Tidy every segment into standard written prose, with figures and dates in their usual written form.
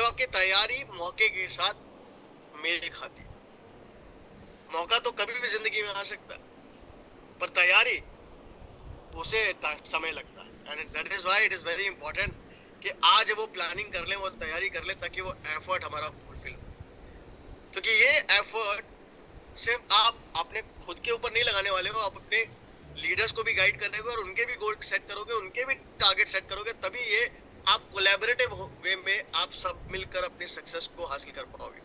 जब आपकी तैयारी मौके के साथ मेल खाती है। मौका तो कभी भी जिंदगी में आ सकता है, पर तैयारी उसे समय लगता है। And that is why it is very important कि आज वो प्लानिंग कर लें, वो तैयारी कर लें, ताकि वो एफर्ट हमारा फुलफिल हो। क्योंकि ये एफर्ट सिर्फ आप अपने खुद के ऊपर नहीं लगाने वाले हो, आप अपने लीडर्स को भी गाइड करोगे और उनके भी गोल सेट करोगे, उनके भी टारगेट सेट करोगे, तभी ये आप कोलैबोरेटिव वे में आप सब मिलकर अपनी सक्सेस को हासिल कर पाओगे।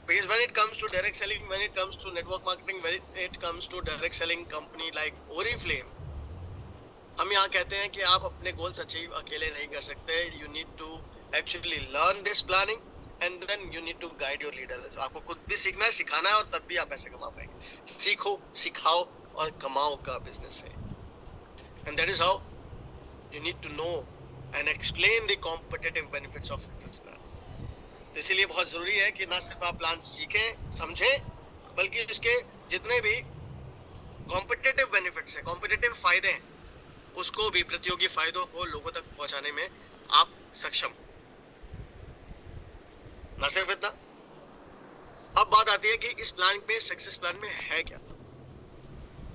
Because when it comes to direct selling, when it comes to network marketing, when it comes to direct selling company like Oriflame, हम यहाँ कहते हैं कि आप अपने गोल्स अचीव अकेले नहीं कर सकते। You need to actually learn this planning and then you need to guide your leaders. आपको खुद भी सीखना है, सिखाना है, और तब भी आप पैसे कमा पाएंगे। सीखो, सिखाओ और कमाओ का बिजनेस है। And that is how you need to know and explain the competitive benefits of success plan. तो इसीलिए बहुत जरूरी है कि ना सिर्फ आप प्लान सीखें समझें, बल्कि उसके जितने भी कॉम्पिटिटिव बेनिफिट्स हैं, कॉम्पिटिटिव फायदे हैं, उसको भी, प्रतियोगी फायदों को लोगों तक पहुंचाने में आप सक्षम। ना सिर्फ इतना, अब बात आती है कि इस प्लान पे, सक्सेस प्लान में है क्या।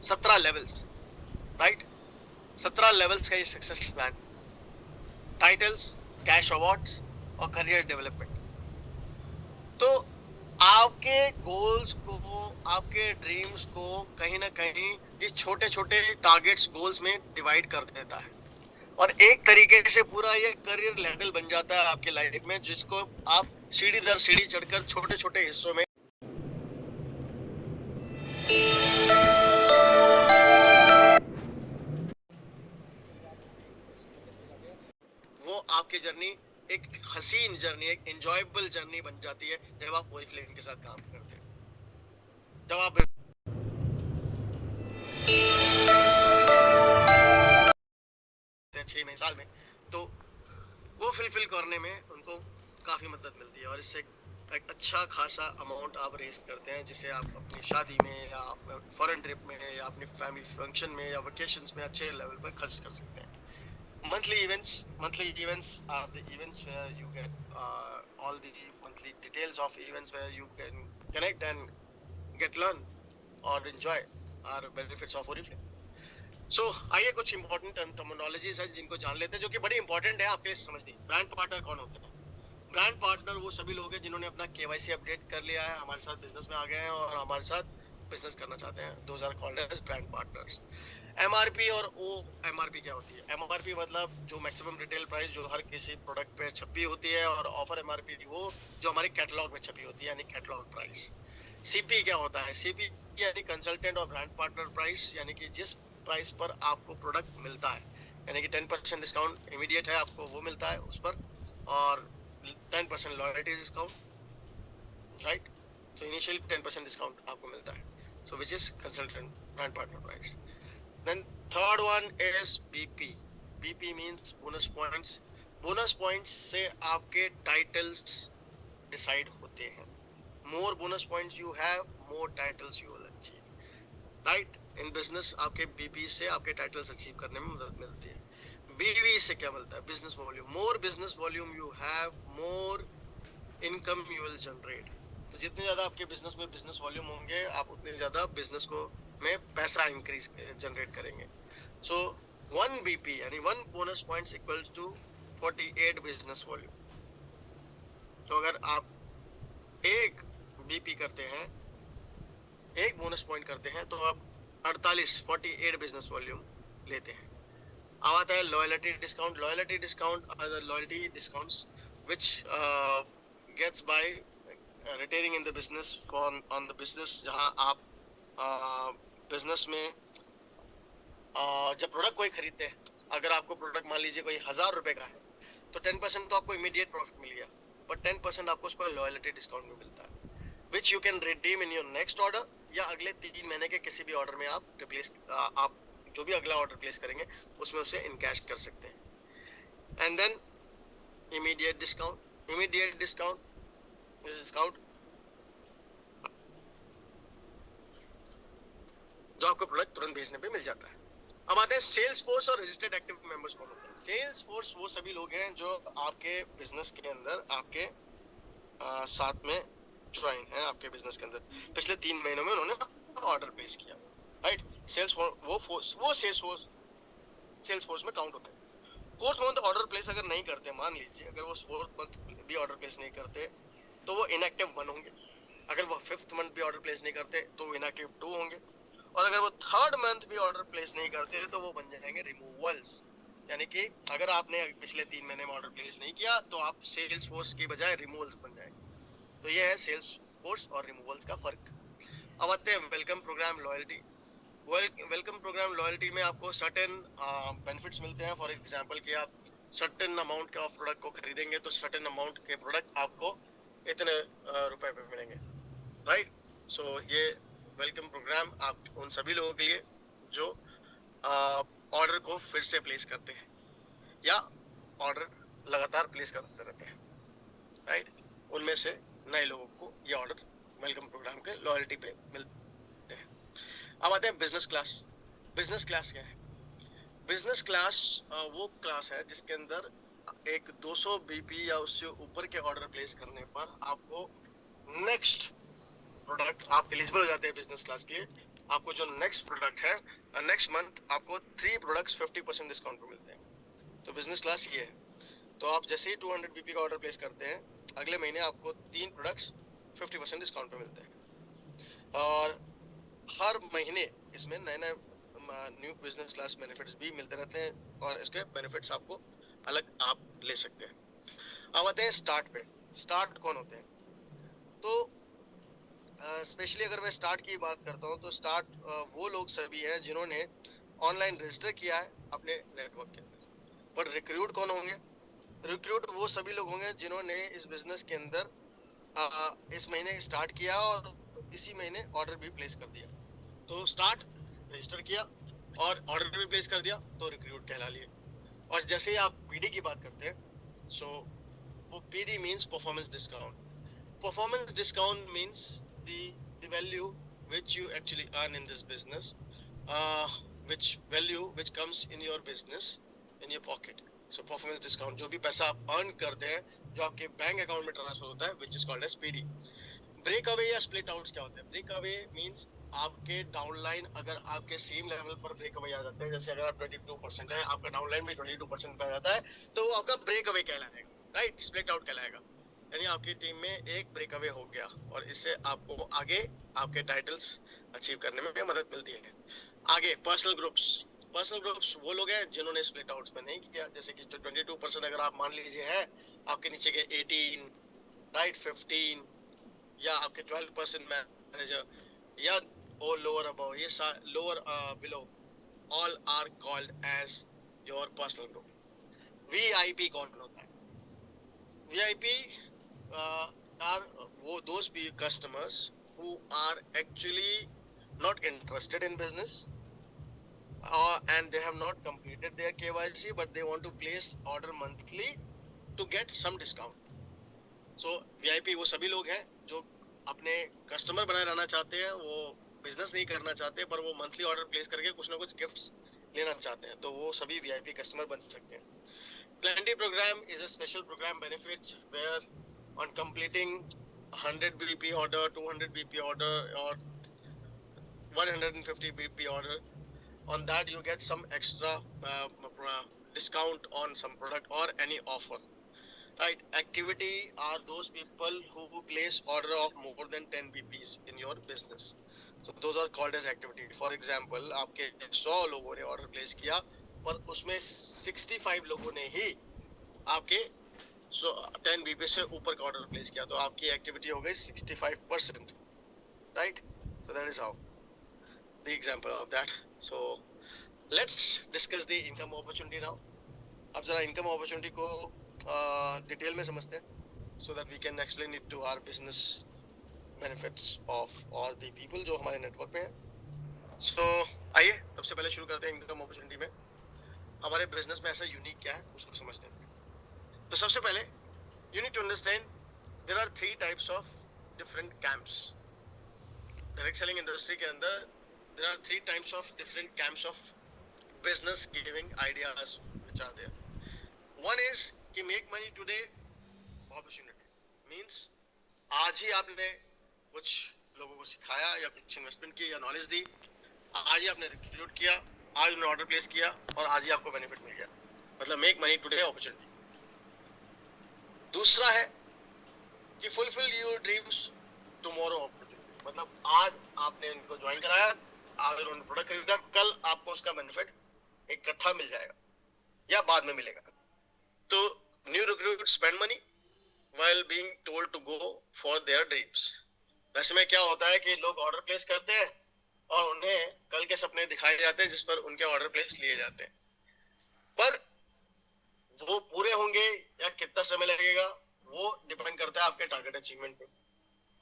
17 लेवल्स, राइट? 17 लेवल्स का ये success plan. Titles, cash awards और करियर डेवलपमेंट। तो आपके गोल्स को, आपके ड्रीम्स को कहीं ना कहीं ये छोटे छोटे टारगेट्स, गोल्स में डिवाइड कर देता है, और एक तरीके से पूरा ये करियर लेवल बन जाता है आपके लाइफ में, जिसको आप सीढ़ी दर सीढ़ी चढ़कर छोटे छोटे हिस्सों में वो आपकी जर्नी एक हसीन जर्नी, एक एंजॉयबल जर्नी बन जाती है जब आप ओरिफ्लेम के साथ काम करते हैं। जब आप 6 महीने, साल में, तो वो फुलफिल करने में उनको काफी मदद मिलती है, और इससे एक अच्छा खासा अमाउंट आप रेस करते हैं, जिसे आप अपनी शादी में या फॉरेन ट्रिप में या अपनी फैमिली फंक्शन में या वेकेशंस में अच्छे लेवल पर खर्च कर सकते हैं। Monthly events are the events where you get all the monthly details of events where you can connect and get learn or enjoy our benefits of Oriflame. So आइए कुछ इंपॉर्टेंट टर्मिनोलॉजीज है जिनको जान लेते हैं, जो कि बड़ी इंपॉर्टेंट है आपके लिए समझनी। ब्रांड पार्टनर कौन होते हैं? ब्रांड पार्टनर वो सभी लोग हैं जिन्होंने अपना KYC अपडेट कर लिया है, हमारे साथ बिजनेस में आ गए हैं और हमारे साथ बिजनेस करना चाहते हैं। Those are called as brand partners. MRP और OMRP क्या होती है? MRP मतलब जो मैक्सिमम रिटेल प्राइस जो हर किसी प्रोडक्ट पे छपी होती है, और ऑफर MRP वो जो हमारे कैटलॉग में छपी होती है, यानी कैटलॉग प्राइस। CP क्या होता है? CP यानी कंसल्टेंट और ब्रांड पार्टनर प्राइस, यानी कि जिस प्राइस पर आपको प्रोडक्ट मिलता है, यानी कि 10% डिस्काउंट इमीडिएट है, आपको वो मिलता है उस पर, और 10% loyalty discount, right? So initially 10% discount आपको मिलता है, so which is consultant brand partner price. Then third one is BP. BP means bonus points. Bonus points से आपके titles decide होते हैं. More bonus points you have, more titles you will achieve. Right? In business आपके BP से आपके titles achieve करने में मदद मिलती है. BV से क्या मिलता है? Business volume. More business volume you have, more income you will generate. तो जितने ज्यादा आपके बिजनेस में बिजनेस वॉल्यूम होंगे, आप उतने ज्यादा बिजनेस को में पैसा इंक्रीज जनरेट करेंगे। सो 1 BP यानी 1 bonus points equals to 48 business volume. तो अगर आप एक BP करते हैं, एक बोनस पॉइंट करते हैं, तो आप 48 बिजनेस वॉल्यूम लेते हैं। अब आता है loyalty discount. Loyalty discount are the loyalty discounts which gets by retaining in the business on the business, जहां आप बिजनेस में जब प्रोडक्ट कोई खरीदते हैं, अगर आपको प्रोडक्ट मान लीजिए कोई 1000 रुपए का है, तो 10% तो आपको इमीडिएट प्रॉफिट मिल गया, बट 10% आपको उस पर लॉयल्टी डिस्काउंट में मिलता है, which you can redeem in your next order, या अगले 3 महीने के किसी भी ऑर्डर में आप रिप्लेस, आप जो भी अगला ऑर्डर प्लेस करेंगे उसमें उसे इनकैश कर सकते हैं। And then immediate discount. Immediate discount जो आपको प्रोडक्ट तुरंत भेजने पे मिल जाता है। अब आते हैं सेल्स फोर्स और रजिस्टर्ड एक्टिव मेंबर्स कौन होते हैं। सेल्स फोर्स वो सभी लोग हैं जो आपके बिजनेस के अंदर आपके साथ में ज्वाइन है, आपके बिजनेस के अंदर पिछले 3 महीनों में उन्होंने ऑर्डर प्लेस किया, राइट। सेल्स वो सेल्स फोर्स में काउंट होते हैं। फोर्थ मंथ ऑर्डर प्लेस अगर नहीं करते, मान लीजिए अगर वो फोर्थ मंथ भी ऑर्डर प्लेस नहीं करते तो वो इनएक्टिव 1 होंगे। अगर वो फिफ्थ मंथ भी ऑर्डर प्लेस नहीं करते तो वो इनएक्टिव 2 होंगे। और अगर वो थर्ड मंथ भी ऑर्डर प्लेस नहीं करते तो वो बन जाएंगे रिमूवल्स। यानी कि अगर आपने पिछले 3 महीने में ऑर्डर प्लेस नहीं किया तो आप सेल्स फोर्स की बजाय रिमूवल्स बन जाएंगे। तो ये है सेल्स फोर्स और रिमूवल्स का फर्क। अब आते हैं welcome program loyalty. Welcome program loyalty में आपको सर्टेन बेनिफिट्स मिलते हैं। फॉर एग्जांपल कि आप सर्टेन अमाउंट के प्रोडक्ट को खरीदेंगे तो सर्टेन अमाउंट के प्रोडक्ट आपको इतने रुपए पे मिलेंगे, राइट। सो ये वेलकम प्रोग्राम आप उन सभी लोगों के लिए जो ऑर्डर को फिर से प्लेस करते हैं या ऑर्डर लगातार प्लेस करते रहते हैं, राइट। उनमें से नए लोगों को ये ऑर्डर वेलकम प्रोग्राम के लॉयल्टी पे मिलते हैं। अब आते हैं बिजनेस क्लास। बिजनेस क्लास क्या है? बिजनेस क्लास वो क्लास है जिसके अंदर एक 200 बीपी या उससे ऊपर के ऑर्डर प्लेस करने पर आपको नेक्स्ट प्रोडक्ट आप एलिजिबल हो जाते हैं बिजनेस क्लास के लिए। आपको जो नेक्स्ट प्रोडक्ट है नेक्स्ट मंथ आपको 3 प्रोडक्ट्स 50% डिस्काउंट पे मिलते हैं। तो बिजनेस क्लास ये है। तो आप जैसे ही 200 बीपी का ऑर्डर प्लेस करते हैं अगले महीने आपको 3 प्रोडक्ट्स 50% डिस्काउंट पे मिलते हैं। और हर महीने इसमें नए नए न्यू बिजनेस क्लास बेनिफिट्स भी मिलते रहते हैं और इसके बेनिफिट्स आपको अलग आप ले सकते हैं। अब आते हैं स्टार्ट पे। स्टार्ट कौन होते हैं? तो स्पेशली अगर मैं स्टार्ट की बात करता हूँ तो स्टार्ट वो लोग सभी हैं जिन्होंने ऑनलाइन रजिस्टर किया है अपने नेटवर्क के अंदर। पर रिक्रूट कौन होंगे? रिक्रूट वो सभी लोग होंगे जिन्होंने इस बिजनेस के अंदर इस महीने स्टार्ट किया और इसी महीने ऑर्डर भी प्लेस कर दिया। तो स्टार्ट रजिस्टर किया और ऑर्डर भी प्लेस कर दिया तो रिक्रूट कहला लिए। और जैसे ही आप पीडी की बात करते हैं सो वो PD means performance discount. Performance discount means the value which you actually earn in this business, uh, which value which comes in your business in your pocket. So performance discount जो भी पैसा आप earn करते हैं जो आपके bank account में transfer होता है which is called as PD। Break away या स्प्लिट आउट्स क्या होते हैं? ब्रेक अवे मींस आपके डाउनलाइन अगर आपके सेम लेवल पर ब्रेक अवे आ जाते हैं, जैसे अगर आप 22% है आपका डाउनलाइन भी 22% पे आ जाता है तो वो आपका ब्रेक अवे कहलाएगा, राइट। स्प्लिट आउट कहलाएगा। यानी आपकी टीम में एक ब्रेक अवे हो गया और इससे आपको आगे आपके टाइटल्स अचीव करने में भी मदद मिलती है। आगे पर्सनल ग्रुप्स। पर्सनल ग्रुप्स वो लोग हैं जिन्होंने स्प्लिट आउट्स में नहीं किया। जैसे कि 22% अगर आप मान लीजिए है आपके नीचे के 18, राइट, 15 या आपके 12% मैनेजर या और लोअर अबव, ये lower below, all are called as your personal group. VIP कौन होता है? VIP are those customers who are actually not interested in business and they have not completed their KYC but they want to place order monthly to get some discount. So VIP वो सभी लोग हैं जो अपने customer बनाए रहना चाहते हैं, वो बिजनेस नहीं करना चाहते पर वो मंथली ऑर्डर प्लेस करके कुछ ना कुछ गिफ्ट्स लेना चाहते हैं, तो वो सभी VIP कस्टमर बन सकते हैं। Plenty program is a special program benefit where on completing 100 BP order, 200 BP order or 150 BP order, on that you get some extra discount on some product or any offer, right. Activity are those people who place order of more than 10 BPs in your business, so those are called as activity. For example आपके 100 लोगों ने order place किया पर उसमें 65 लोगों ने ही आपके 10 BP से ऊपर का ऑर्डर प्लेस किया, तो आपकी एक्टिविटी हो गई 65%, right. So that is how the example of that. So let's discuss the income opportunity now. अब जरा इनकम अपॉर्चुनिटी को डिटेल में समझते हैं so that we can explain it to our business benefits of all the people जो हमारे network पे हैं। सो आइए सबसे पहले शुरू करते हैं इनकम अपॉर्चुनिटी में। हमारे बिजनेस में ऐसा यूनिक क्या है उसको समझते हैं। तो सबसे पहले you need to understand there are 3 types of different camps. Direct selling industry के अंदर there are 3 types of different camps of business giving ideas which are there. One is कि make money today opportunity means आज ही आपने कुछ लोगों को सिखाया या कुछ इन्वेस्टमेंट की या नॉलेज दी, आज ही आपने रिक्रूट किया, आज उन्होंने ऑर्डर प्लेस किया और आज ही आपको बेनिफिट मिल गया, मतलब मेक मनी टुडे अपॉर्चुनिटी। दूसरा है कि fulfil your dreams tomorrow opportunity, मतलब आज आपने उनको ज्वाइन कराया, आज उन्होंने प्रोडक्ट खरीदा, कल आपको उसका बेनिफिट इकट्ठा मिल जाएगा या बाद में मिलेगा। तो new recruit spend money while being told to go for their dreams। वैसे में क्या होता है कि लोग ऑर्डर प्लेस करते हैं और उन्हें कल के सपने दिखाए जाते हैं जिस पर उनके ऑर्डर प्लेस लिए जाते हैं, पर वो पूरे होंगे या कितना समय लगेगा वो डिपेंड करता है आपके टारगेट अचीवमेंट पे।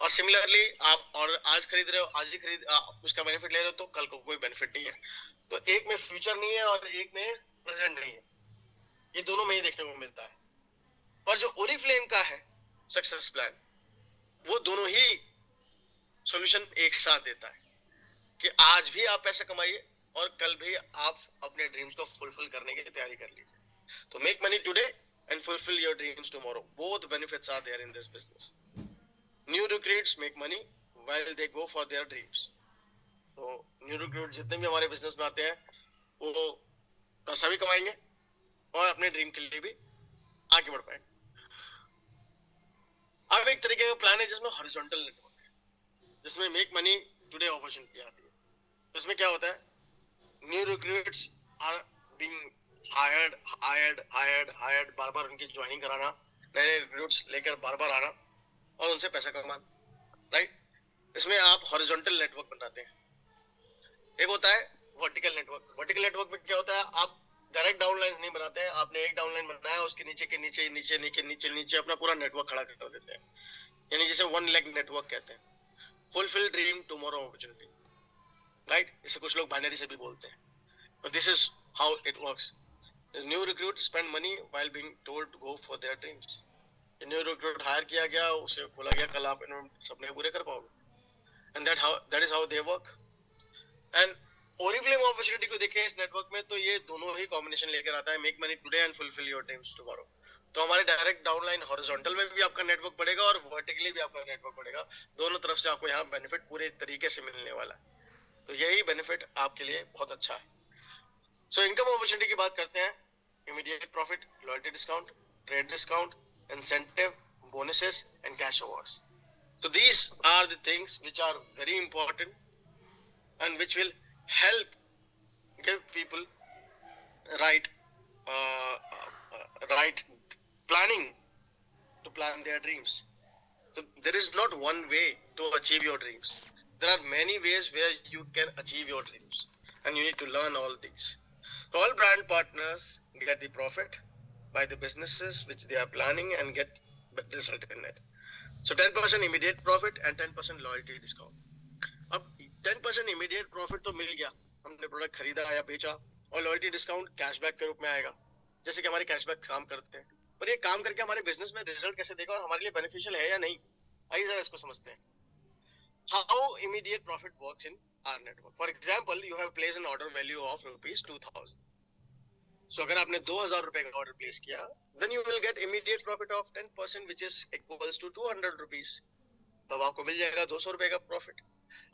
और सिमिलरली आप ऑर्डर आज खरीद रहे हो, आज ही खरीद उसका बेनिफिट ले रहे हो, तो कल को कोई बेनिफिट नहीं है। तो एक में फ्यूचर नहीं है और एक में प्रेजेंट नहीं है, ये दोनों में ही देखने को मिलता है। पर जो ओरिफ्लेम का है सक्सेस प्लान, वो दोनों ही सॉल्यूशन एक साथ देता है कि आज भी आप पैसे कमाइए और कल भी आप अपने ड्रीम्स को फुलफिल करने की तैयारी कर लीजिए। तो make money today and fulfil your dreams tomorrow, both benefits are there in this business. New recruits make money while they go for their dreams. तो न्यू रिक्रूट जितने भी हमारे बिजनेस में आते हैं वो पैसा भी कमाएंगे और अपने ड्रीम के लिए भी आगे बढ़ पाएंगे। अब एक तरीके का प्लान है जिसमें हॉरिजॉन्टल नेटवर्क है, जिसमें मेक मनी टुडे अपॉर्चुनिटी आती है। तो इसमें क्या होता है, new recruits are being hired, बार बार उनकी ज्वाइनिंग कराना, नए रिक्रूट्स लेकर बार बार आना और उनसे पैसा कमाना, राइट। इसमें आप हॉरिजॉन्टल नेटवर्क बनाते हैं। एक होता है वर्टिकल नेटवर्क। वर्टिकल नेटवर्क में क्या होता है, आप डायरेक्ट डाउनलाइन नहीं बनाते हैं, आपने एक डाउनलाइन बनाया, उसके नीचे के नीचे नीचे नीचे नीचे नीचे अपना पूरा नेटवर्क खड़ा कर देते हैं, यानी जिसे वन लेग नेटवर्क कहते हैं। Fulfil dream tomorrow opportunity, right. इसे कुछ लोग बाइनरी से भी बोलते हैं, but this is how it works. The new recruit spend money while being told to go for their dreams. New recruit hire किया गया, उसे बोला गया कल आप सपने पूरे कर पाओगे, and that is how they work. And Oriflame opportunity को देखें इस नेटवर्क में, तो ये दोनों ही कॉम्बिनेशन लेकर आता है, make money today and fulfil your dreams tomorrow. तो हमारे डायरेक्ट डाउनलाइन हॉरिजॉन्टल में भी आपका नेटवर्क बढ़ेगा और वर्टिकली भी आपका नेटवर्क बढ़ेगा, दोनों तरफ से आपको यहाँ बेनिफिट पूरे तरीके से मिलने वाला है। तो यही बेनिफिट आपके लिए बहुत अच्छा है। सो इनकम अपॉर्चुनिटी की बात करते हैं। Immediate profit, loyalty discount, trade discount, incentive, bonuses and cash awards. So these are the things which are very important and which will help give people right right planning to plan their dreams. So there is not one way to achieve your dreams. There are many ways where you can achieve your dreams, and you need to learn all these. So all brand partners get the profit by the businesses which they are planning and get result in it. So 10% immediate profit and 10% loyalty discount. अब 10% immediate profit तो मिल गया, हमने product खरीदा या बेचा, और loyalty discount cashback के रूप में आएगा, जैसे कि हमारे कैशबैक काम करते हैं। पर ये काम करके हमारे बिजनेस में रिजल्ट कैसे देगा और हमारे लिए बेनिफिशियल है या नहीं, आइए जरा इसको समझते हैं। How immediate profit works in our network. For example, you have placed an order value of ₹2,000. So अगर आपने 2,000 रुपए का ऑर्डर प्लेस किया, then you will get immediate profit of 10% which is equals to 200 rupees. तब आपको मिल जाएगा 200 रुपए का प्रॉफिट।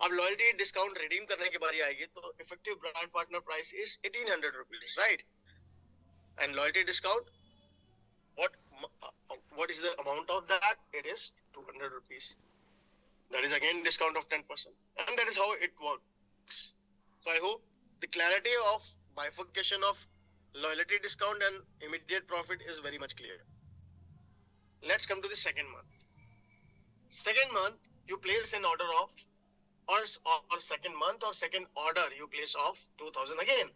अब लॉयल्टी डिस्काउंट रिडीम करने की बारी आएगी तो effective brand partner price is 1800 rupees, right? And loyalty discount, what is the amount of that? It is 200 rupees. That is again discount of 10%, and that is how it works. So I hope the clarity of bifurcation of loyalty discount and immediate profit is very much clear. Let's come to the second month. Second month you place an order of or second month or second order you place of 2,000 again,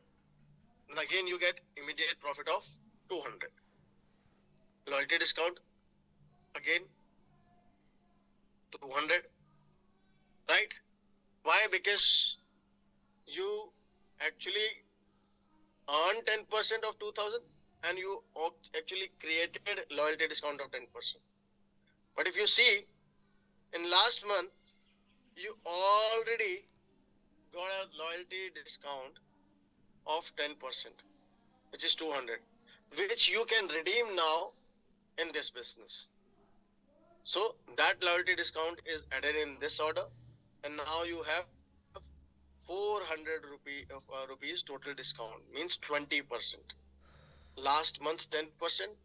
and again you get immediate profit of 200. Loyalty discount again 200, right? Why? Because you actually earn 10% of 2,000 and you actually created loyalty discount of 10%. But if you see in last month you already got a loyalty discount of 10%, which is 200, which you can redeem now in this business. So that loyalty discount is added in this order, and now you have 400 rupees total discount, means 20%. Last month's 10%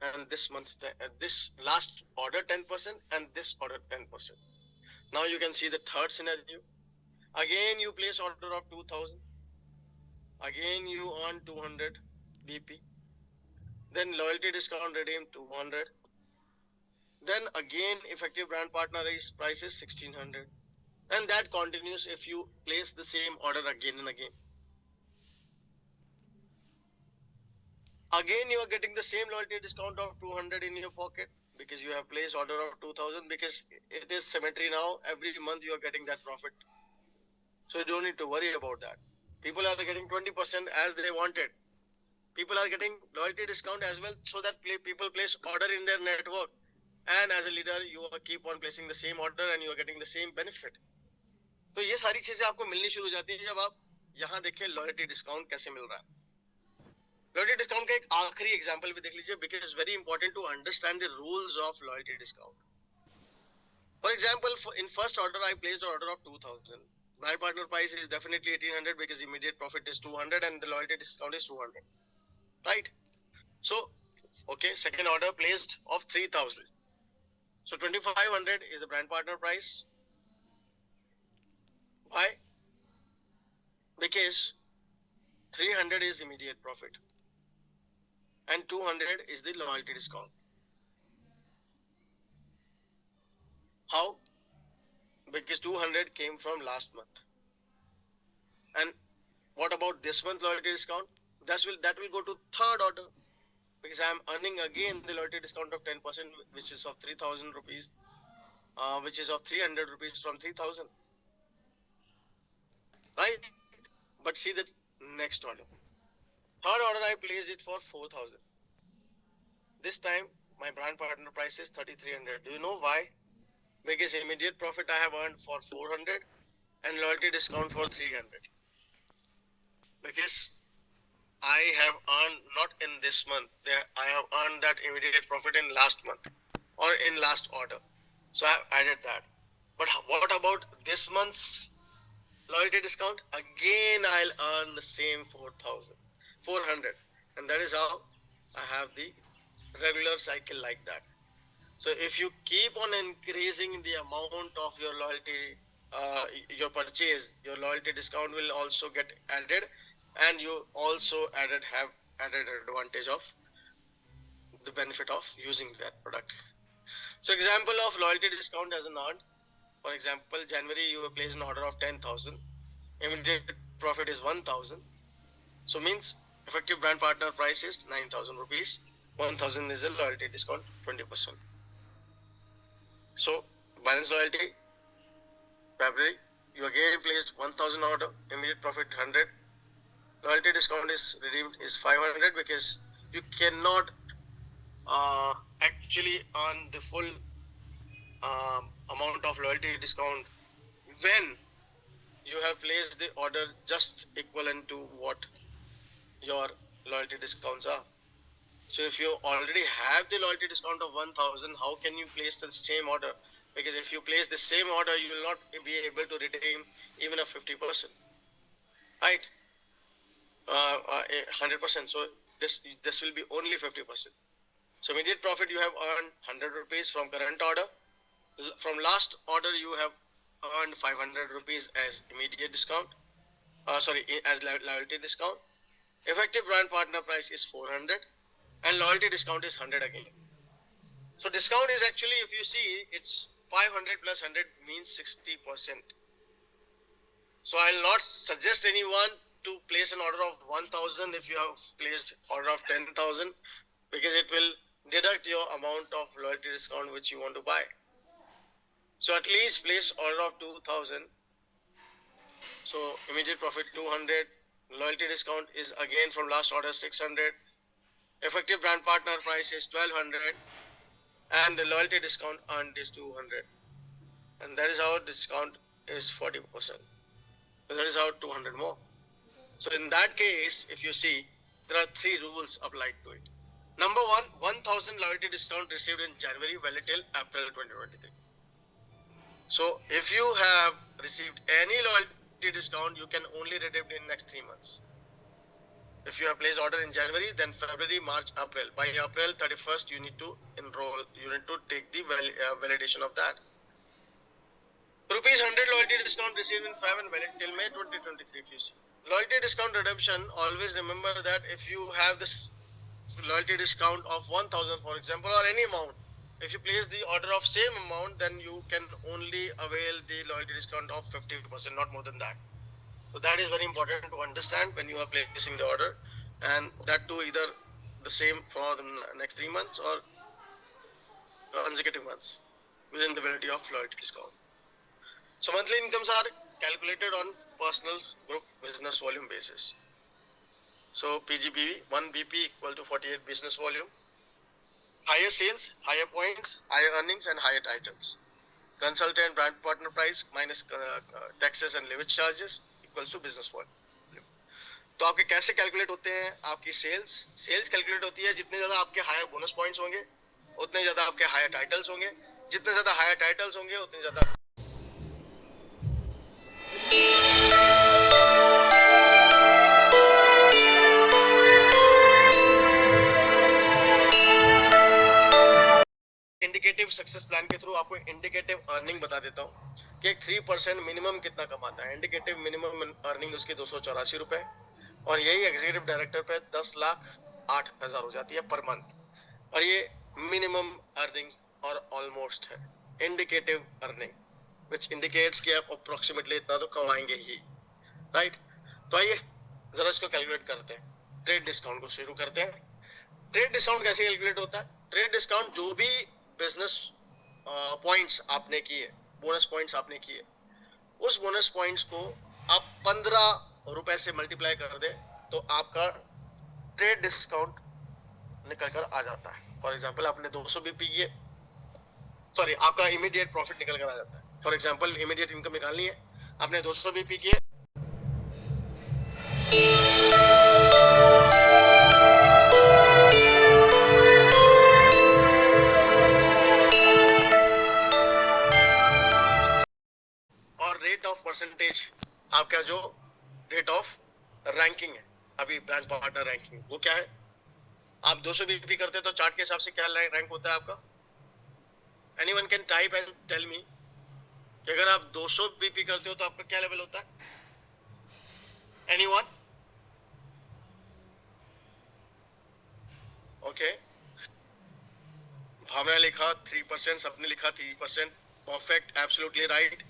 and this month's this last order 10% and this order 10%. Now you can see the third scenario. Again you place order of 2000. Again you earn 200 BP. Then loyalty discount redeemed 200. Then again effective brand partner price is 1600. And that continues if you place the same order again and again. Again you are getting the same loyalty discount of 200 in your pocket, because you have placed order of 2000, because it is symmetry now. Every month you are getting that profit. So you don't need to worry about that. People are getting 20% as they wanted. People are getting loyalty discount as well, so that people place order in their network. And as a leader, you keep on placing the same order and you are getting the same benefit. तो ये सारी चीजें आपको मिलनी शुरू हो जाती है जब आप यहाँ देखें लॉयल्टी डिस्काउंट कैसे मिल रहा है. लॉयल्टी डिस्काउंट का एक आखिरी एग्जांपल भी देख लीजिए, because it's very important to understand the rules of loyalty discount. For example, in first order I placed order of 2000. My partner price is definitely 1800 because immediate profit is 200 and the loyalty discount is 200. Right? So, okay, second order placed of 3000. So 2500 is the brand partner price. Why? Because 300 is immediate profit and 200 is the loyalty discount. How? Because 200 came from last month. And what about this month loyalty discount? That will go to third order, because I am earning again the loyalty discount of 10%, which is of 3000 rupees, which is of 300 rupees from 3000. Right? But see the next order. Third order I placed it for 4000. This time my brand partner price is 3300. Do you know why? Because immediate profit I have earned for 400 and loyalty discount for 300. Because I have earned not in this month, I have earned that immediate profit in last month or in last order. So I have added that. But what about this month's loyalty discount? Again I'll earn the same 400, and that is how I have the regular cycle like that. So if you keep on increasing the amount of your loyalty, your purchase, your loyalty discount will also get added, and you also have added advantage of the benefit of using that product. So example of loyalty discount as an earned. For example, January you have placed an order of 10,000. Immediate profit is 1,000. So means effective brand partner price is 9,000 rupees. 1,000 is a loyalty discount, 20%. So balance loyalty, February, you again placed 1,000 order, immediate profit 100. Loyalty discount is redeemed is 500, because you cannot actually earn the full amount of loyalty discount when you have placed the order just equivalent to what your loyalty discounts are. So if you already have the loyalty discount of 1,000, how can you place the same order? Because if you place the same order, you will not be able to redeem even a 50%, right? 100%. So this will be only 50%. So immediate profit you have earned 100 rupees from current order. From last order you have earned 500 rupees as immediate discount. As loyalty discount. Effective brand partner price is 400 and loyalty discount is 100 again. So discount is actually, if you see, it's 500 plus 100 means 60%. So I'll not suggest anyone to place an order of 1,000 if you have placed order of 10,000, because it will deduct your amount of loyalty discount which you want to buy. So at least place order of 2,000. So immediate profit 200, loyalty discount is again from last order 600, effective brand partner price is 1,200, and the loyalty discount earned is 200, and that is how discount is 40%. So that is how 200 more. So in that case, if you see, there are 3 rules applied to it. Number 1, 1000 loyalty discount received in January valid till April 2023. So if you have received any loyalty discount, you can only redeem it in next 3 months. If you have placed order in January, then February, March, April. By April 31st, you need to enroll, you need to take the validation of that. Rupees 100 loyalty discount received in Feb and valid till May 2023 if you see. Loyalty discount redemption, always remember that if you have this loyalty discount of 1000 for example, or any amount, if you place the order of same amount, then you can only avail the loyalty discount of 50%, not more than that. So that is very important to understand when you are placing the order, and that too either the same for the next 3 months or consecutive months within the validity of loyalty discount. So monthly incomes are calculated on personal group business volume basis. So PGBV 1 BP equal to 48 business volume. Higher sales, higher points, higher earnings and higher titles. Consultant brand partner price minus taxes and leverage charges equals to business volume. तो आपके कैसे calculate होते हैं आपकी sales calculate होती है जितने ज्यादा आपके हायर बोनस पॉइंट्स होंगे उतने ज्यादा आपके हायर टाइटल्स होंगे, जितने ज्यादा हायर टाइटल्स होंगे उतने ज्यादा इंडिकेटिव सक्सेस प्लान के थ्रू आपको इंडिकेटिव अर्निंग बता देता हूँ कि एक 3% मिनिमम कितना कमाता है। इंडिकेटिव मिनिमम अर्निंग उसकी 284 रुपए और यही एग्जीक्यूटिव डायरेक्टर पे 10,08,000 हो जाती है पर मंथ, और ये मिनिमम अर्निंग और ऑलमोस्ट है इंडिकेटिव अर्निंग, विच इंडिकेट्स कि आप अप्रोक्सीमेटली इतना तो कमाएंगे ही, राइट। तो आइए जरा इसको कैलकुलेट करते हैं। ट्रेड डिस्काउंट को शुरू करते हैं। ट्रेड डिस्काउंट कैसे कैलकुलेट होता है? ट्रेड डिस्काउंट जो भी बिजनेस पॉइंट्स आपने किए, बोनस पॉइंट्स आपने किए, उस बोनस पॉइंट्स को आप 15 रुपए से मल्टीप्लाई कर दे तो आपका ट्रेड डिस्काउंट निकल कर आ जाता है। फॉर एग्जांपल आपने 200 बीपी किए, सॉरी आपका इमीडिएट प्रॉफिट निकल कर आ जाता है। फॉर एग्जांपल इमीडिएट इनकम निकालनी है, आपने 200 बीपी किए, रेट ऑफ परसेंटेज आपका जो रेट ऑफ रैंकिंग है अभी ब्रांड पार्टनर रैंकिंग, वो क्या है? आप 200 बीपी करते हैं तो चार्ट के हिसाब से क्या रैंक होता है आपका? Anyone can type and tell me कि अगर आप 200 बीपी करते हो तो आपका क्या लेवल होता है? एनीवन? ओके, भावना लिखा 3%, सबने लिखा 3%, परफेक्ट, एब्सोल्युटली राइट।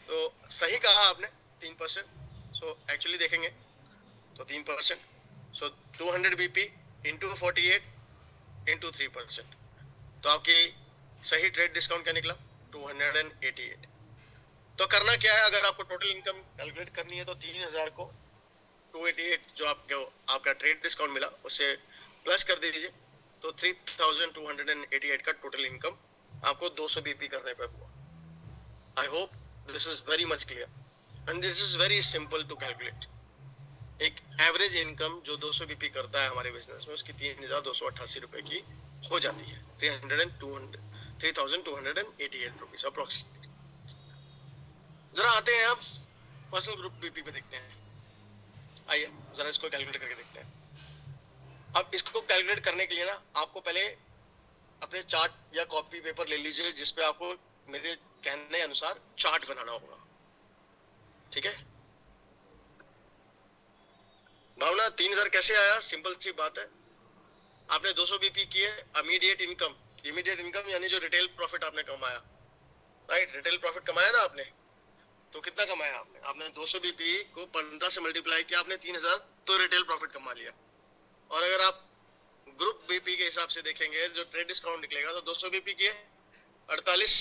तो सही कहा आपने 3%। सो एक्चुअली देखेंगे तो 3%, सो 200 बीपी इंटू 48 इंटू 3%, तो आपकी सही ट्रेड डिस्काउंट क्या निकला? 288। तो करना क्या है, अगर आपको टोटल इनकम कैलकुलेट करनी है तो 3000 को 288 जो आपका ट्रेड डिस्काउंट मिला उससे प्लस कर दीजिए, तो 3288 का टोटल इनकम आपको 200 बीपी करने पर हुआ। I hope this is very much clear and this is very simple to calculate। एक एवरेज इनकम जो 200 बीपी करता है हमारे बिजनेस में उसकी 3288 रुपए की हो जाती है, 3288 रुपीज अप्रोक्सीमेटली। जरा आते हैं आप पर्सनल ग्रुप बीपी पे देखते हैं। आइए जरा इसको कैलकुलेट करके देखते हैं। अब इसको कैलकुलेट करने के लिए ना आपको पहले अपने चार्ट या कॉपी पेपर ले लीजिए जिसपे आपको मेरे कहने अनुसार चार्ट बनाना होगा, ठीक है। भावना 3000 कैसे आया? सिंपल सी बात है, आपने 200 बीपी किए, इमीडिएट इनकम यानी जो रिटेल प्रॉफिट आपने कमाया, राइट, रिटेल प्रॉफिट कमाया ना आपने, तो कितना कमाया आपने 200 बीपी को 15 से मल्टीप्लाई किया, आपने 3000 तो रिटेल प्रॉफिट कमा लिया। और अगर आप ग्रुप बीपी के हिसाब से देखेंगे जो ट्रेड डिस्काउंट निकलेगा तो 200 बीपी किए 48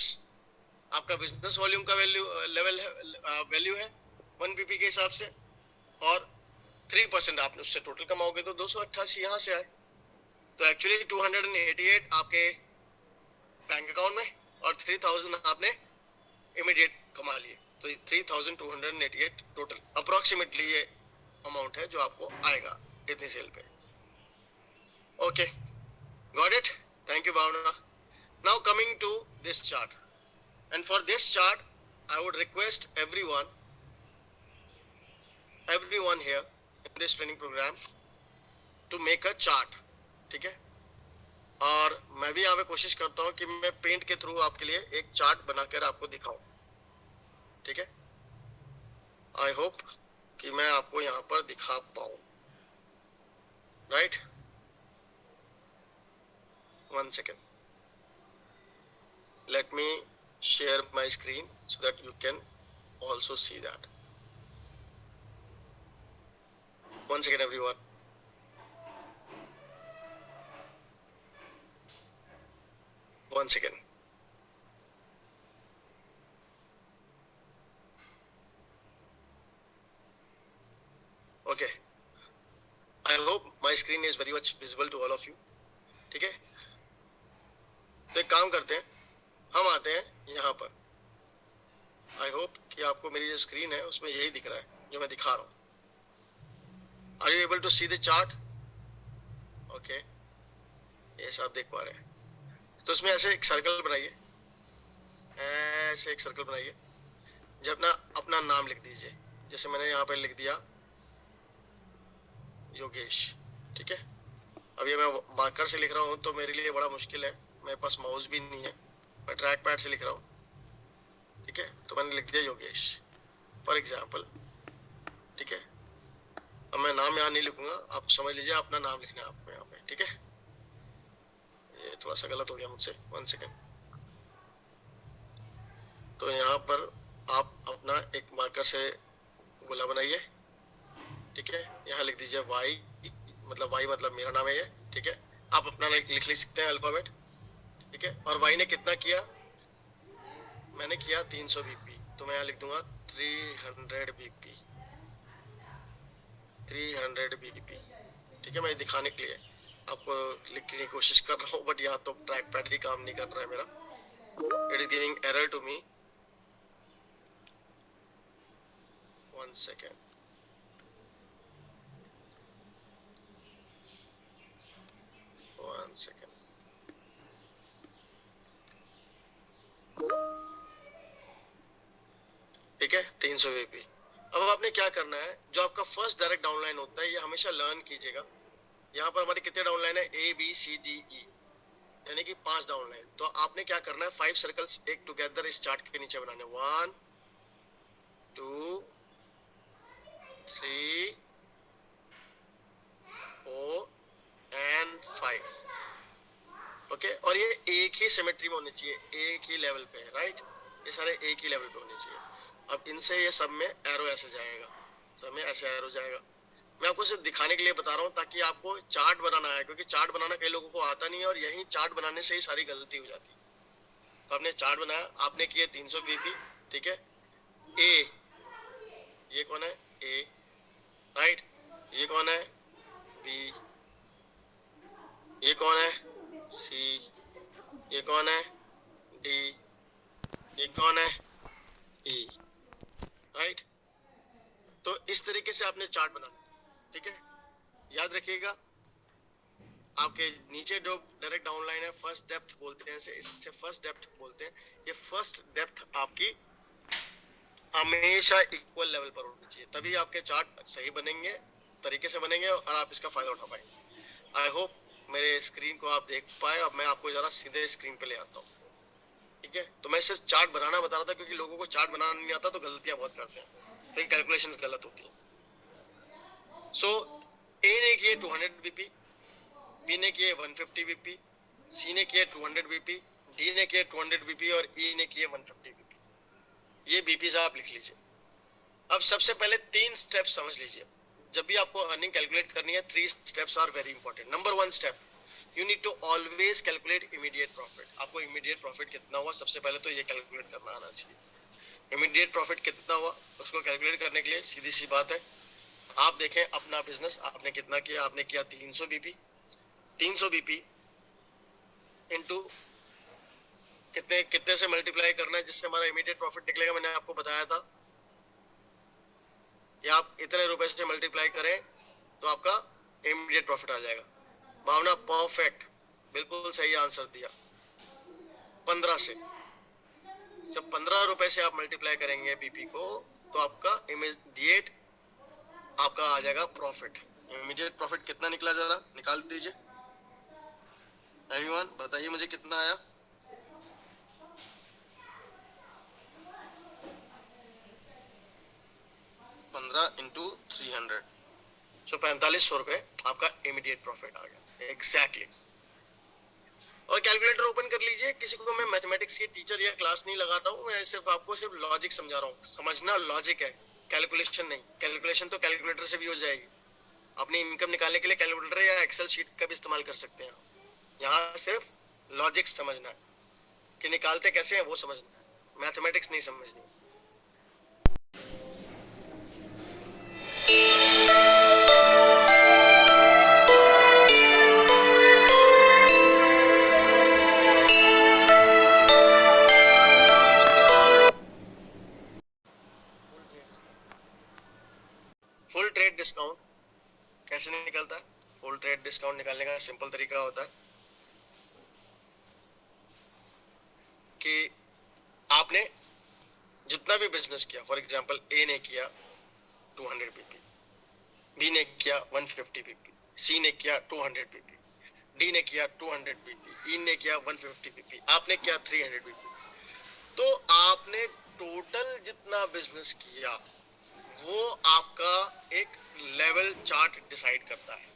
आपका बिजनेस वॉल्यूम का वैल्यू है 1 बीपी के हिसाब से, और 3% आपने उससे टोटल कमाओगे तो 288 यहाँ से आए। तो एक्चुअली 288 आपके बैंक अकाउंट में और 3000 आपने इमीडिएट कमा लिए, तो 3288 टोटल अप्रोक्सीमेटली ये अमाउंट है जो आपको आएगा इतनी सेल पे। Okay, got it, thank you Bhavna. Now coming to this chart, and for this chart I would request everyone here in this training program to make a chart, ठीक है। और मैं भी यहाँ पे कोशिश करता हूँ कि मैं पेंट के थ्रू आपके लिए एक चार्ट बनाकर आपको दिखाऊं, ठीक है। आई होप कि मैं आपको यहाँ पर दिखा पाऊँ, right. One second, let me share my screen so that you can also see that. One second everyone. One second. Okay. I hope my screen is very much visible to all of you. ठीक है, तो एक काम करते हैं, हम आते हैं यहाँ पर। आई होप कि आपको मेरी जो स्क्रीन है उसमें यही दिख रहा है जो मैं दिखा रहा हूँ। Are you able to see the chart? Okay, ये सब देख पा रहे हैं। तो इसमें ऐसे एक सर्कल बनाइए, ऐसे एक सर्कल बनाइए, जब ना अपना नाम लिख दीजिए, जैसे मैंने यहाँ पर लिख दिया योगेश, ठीक है। अब ये मैं मार्कर से लिख रहा हूँ तो मेरे लिए बड़ा मुश्किल है, मेरे पास माउस भी नहीं है, मैं ट्रैक पैड से लिख रहा हूँ, ठीक है। तो मैंने लिख दिया योगेश फॉर एग्जाम्पल, ठीक है। अब मैं नाम यहाँ नहीं लिखूंगा, आप समझ लीजिए अपना नाम लिखना है आपको यहाँ पे, ठीक है। ये थोड़ा सा गलत हो गया मुझसे, वन सेकेंड। तो यहाँ पर आप अपना एक मार्कर से गोला बनाइए, ठीक है। यहाँ लिख दीजिए वाई, मतलब वाई मतलब मेरा नाम है ये, ठीक है। आप अपना लिख सकते हैं अल्फाबेट, ठीक है। और वाई ने कितना किया, मैंने किया 300 बीपी, तो मैं यहाँ लिख दूंगा 300 बीपी, 300 बीपी, ठीक है। मैं दिखाने के लिए आपको लिखने की कोशिश कर रहा हूँ, बट यहाँ तो ट्रैक पैड ही काम नहीं कर रहा है मेरा, it is giving error to me. One second, one second. ठीक है, 300 बीपी। अब आपने क्या करना है, जो आपका फर्स्ट डायरेक्ट डाउनलाइन होता है ये हमेशा लर्न कीजिएगा। यहाँ पर हमारी कितने डाउनलाइन है, A B C D E, यानी कि 5 डाउनलाइन। तो आपने क्या करना है, 5 सर्कल्स एक टुगेदर इस चार्ट के नीचे बनाने, 1 2 3 4 एंड 5, ओके। और ये एक ही सिमेट्री में होनी चाहिए, एक ही लेवल पे, राइट। ये सारे एक ही लेवल पे होने चाहिए। अब इनसे ये सब में एरो ऐसे जाएगा, सब में ऐसे एरो जाएगा। मैं आपको सिर्फ दिखाने के लिए बता रहा हूँ ताकि आपको चार्ट बनाना है, क्योंकि चार्ट बनाना कई लोगों को आता नहीं है और यही चार्ट बनाने से ही सारी गलती हो जाती है। तो आपने चार्ट बनाया, आपने किए 300 बीपी, ठीक है। ए, ये कौन है, ए, राइट। ये कौन है, बी, ये कौन है, सी, ये कौन है, डी, ये कौन है, ई, राइट। तो इस तरीके से आपने चार्ट बनाना, ठीक है। याद रखिएगा, आपके नीचे जो डायरेक्ट डाउनलाइन है फर्स्ट डेप्थ बोलते हैं इसे, इससे फर्स्ट डेप्थ बोलते हैं। ये फर्स्ट डेप्थ आपकी हमेशा इक्वल लेवल पर होनी चाहिए, तभी आपके चार्ट सही बनेंगे, तरीके से बनेंगे और आप इसका फायदा उठा पाएंगे। आई होप मेरे स्क्रीन को आप देख पाए। अब मैं आपको जरा सीधे स्क्रीन पे ले आता हूँ, ठीक है। तो मैं सिर्फ चार्ट बनाना बता रहा था, क्योंकि लोगों को चार्ट बनाना नहीं आता तो गलतियां बहुत करते हैं, फिर कैलकुलेशंस गलत होती हैं। सो ए ने किए 200 बीपी, बी ने किए 150 बीपी, सी ने किए 200 बीपी, डी ने किए 200 बीपी और ई ने किए 150 बीपी। ये बीपी आप लिख लीजिए। अब सबसे पहले 3 स्टेप समझ लीजिए। जब भी आपको अर्निंग कैलकुलेट करनी है, 3 steps are very important. Number 1 step, you need to always calculate immediate profit. आपको इमीडिएट प्रॉफिट कितना हुआ सबसे पहले तो ये कैलकुलेट करना आना चाहिए। इमीडिएट प्रॉफिट कितना हुआ उसको कैलकुलेट करने के लिए सीधी सी बात है, आप देखें अपना बिजनेस आपने कितना किया। आपने किया 300 बीपी, 300 बीपी इनटू कितने कितने से मल्टीप्लाई करना है जिससे हमारा इमीडिएट प्रॉफिट निकलेगा, मैंने आपको बताया था कि आप इतने रुपए से मल्टीप्लाई करें तो आपका इमीडिएट प्रॉफिट आ जाएगा। भावना परफेक्ट, बिल्कुल सही आंसर दिया। 15 से, जब 15 रुपए से आप मल्टीप्लाई करेंगे बीपी को तो आपका इमीडिएट आपका आ जाएगा प्रॉफिट। इमीडिएट प्रॉफिट कितना निकला जरा निकाल दीजिए। एवरीवन बताइए मुझे कितना आया। 15 इंटू 300, तो 4500 रुपए आपका इमीडिएट प्रॉफिट आ गया। एग्जैक्टली। और कैलकुलेटर ओपन कर लीजिए। किसी को मैं मैथमेटिक्स की टीचर या क्लास नहीं लगा रहा हूँ, मैं सिर्फ आपको सिर्फ लॉजिक समझा रहा हूँ। समझना लॉजिक है, कैलकुलेशन नहीं। कैलकुलेशन तो कैलकुलेटर से भी हो जाएगी। अपनी इनकम निकालने के लिए कैलकुलेटर या एक्सेल शीट का भी इस्तेमाल कर सकते हैं। यहाँ सिर्फ लॉजिक समझना है कि निकालते कैसे हैं वो समझना है, मैथमेटिक्स नहीं समझनी। फुल ट्रेड डिस्काउंट कैसे निकलता है? फुल ट्रेड डिस्काउंट निकालने का सिंपल तरीका होता है कि आपने जितना भी बिजनेस किया, फॉर एग्जांपल ए ने किया 200 पीपी, बी ने किया 150 पीपी, सी ने किया 200 पीपी, डी ने किया 200 पीपी, ई ने किया 150 पीपी, आपने किया 300 पीपी। तो आपने टोटल जितना बिजनेस किया वो आपका एक लेवल चार्ट डिसाइड करता है।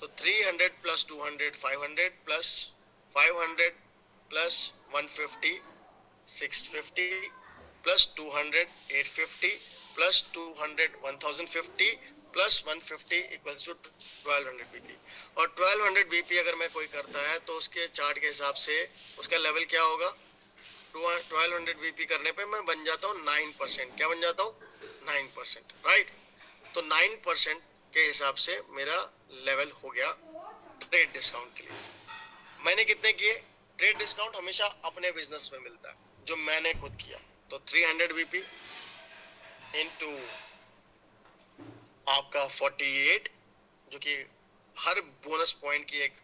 तो 300 plus 200 500 plus 500 plus 150 650 plus 200 850 plus 200 1050 plus 150 equals to 1200 BP. और 1200 बीपी अगर मैं कोई करता है तो उसके चार्ट के हिसाब से उसका लेवल क्या होगा? 1200 बीपी करने पे मैं बन जाता हूँ 9%। क्या बन जाता हूँ? 9%, राइट। तो 9% के हिसाब से मेरा लेवल हो गया ट्रेड डिस्काउंट के लिए। मैंने कितने किए? ट्रेड डिस्काउंट हमेशा अपने बिजनेस में मिलता है जो मैंने खुद किया। तो 300 बीपी इनटू आपका 48, जो कि हर बोनस पॉइंट की एक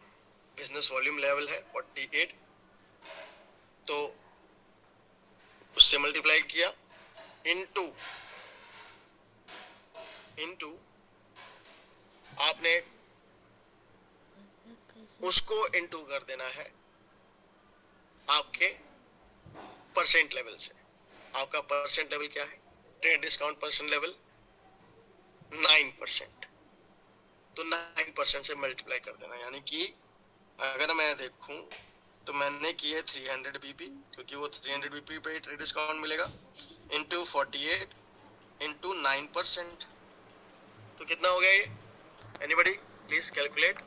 बिजनेस वॉल्यूम लेवल है 48, तो उससे मल्टीप्लाई किया इनटू आपने उसको इनटू कर देना है आपके परसेंट लेवल से। आपका परसेंट लेवल क्या है? Trade discount percent level 9%। तो 9% से मल्टीप्लाई कर देना, यानी कि अगर मैं देखूं तो मैंने किए 300 बीपी, क्योंकि वो 300 बीपी पे ट्रेड डिस्काउंट मिलेगा, इनटू 48 इनटू 9%। तो कितना हो गया ये? Anybody please calculate.